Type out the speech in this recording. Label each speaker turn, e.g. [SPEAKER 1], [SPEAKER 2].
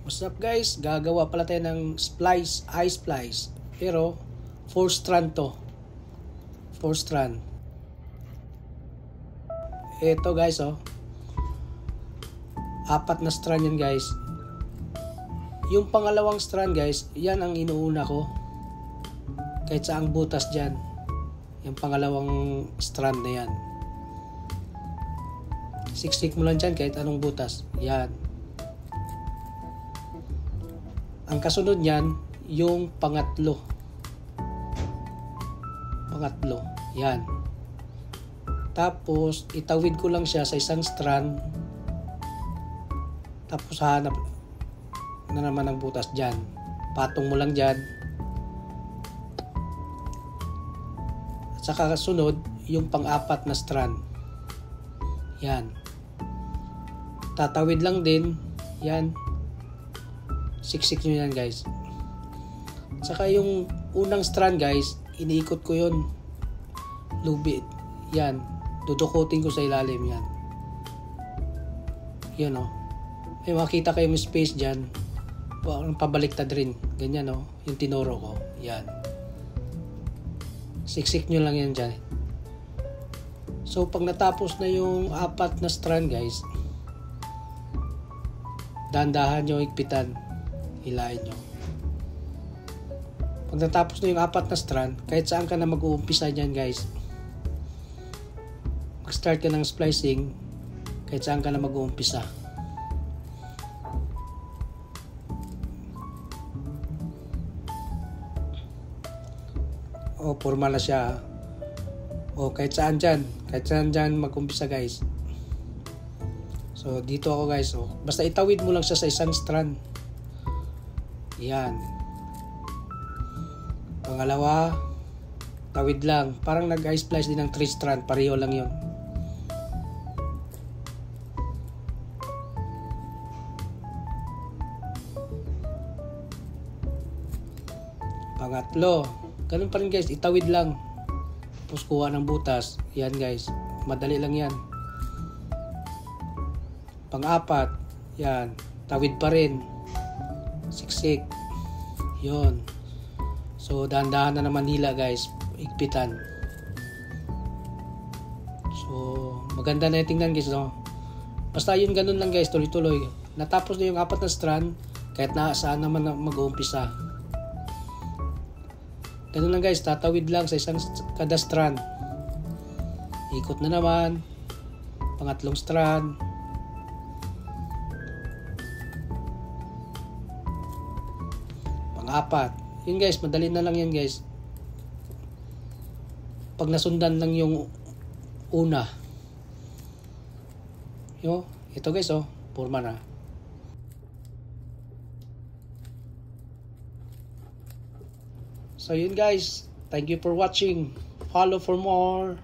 [SPEAKER 1] What's up guys? Gagawa pala tayo ng splice, eye splice. Pero 4 strand to. 4 strand. Ito guys oh. 4 na strand yan guys. Yung pangalawang strand guys, yan ang inuuna ko. Kahit saang butas dyan. Yung pangalawang strand na yan. Siksik mo lang dyan kahit anong butas. Yan. Ang kasunod niyan, yung pangatlo. Pangatlo. Yan. Tapos, itawid ko lang siya sa isang strand. Tapos, hanap na naman ang butas dyan. Patong mo lang dyan. At saka kasunod, yung pang-apat na strand. Yan. Tatawid lang din. Yan. Siksik nyo yan guys. Saka yung unang strand guys, iniikot ko yun. Lubid. Yan. Dudukutin ko sa ilalim yan. Yan o. May makita kayong space dyan. Pabaliktad rin. Ganyan o. Yung tinuro ko. Yan. Siksik nyo lang yan dyan. So pag natapos na yung 4 na strand guys, dahan-dahan nyo higpitan. Hilahin nyo. Pag natapos na yung 4 na strand, kahit saan ka na mag-uumpisa dyan guys, mag-start ka ng splicing, kahit saan ka na mag-uumpisa. O, forma na siya. O, kahit saan dyan mag-umpisa guys. So, dito ako guys. O, basta itawid mo lang siya sa isang strand. Yan. Pangalawa, tawid lang. Parang nag-eye splice din ng 3 strand. Pareho lang yun. Pangatlo, ganun pa rin guys. Itawid lang. Tapos kuha ng butas. Yan guys. Madali lang yan. Pang-apat, yan. Tawid pa rin. Siksik. Yun. So, dahan-dahan na naman hila guys. Igpitan. So, maganda na yung tingnan guys. No? Basta yun ganun lang guys. Tuloy-tuloy. Natapos na yung 4 na strand. Kahit na saan naman mag-uumpisa. Ganun lang guys. Tatawid lang sa isang kada strand. Ikot na naman. Pangatlong strand. Pang-apat. Yun guys, madali na lang yan guys. Pag nasundan lang yung una. Yo, ito guys oh, forma na. So yun guys, thank you for watching. Follow for more.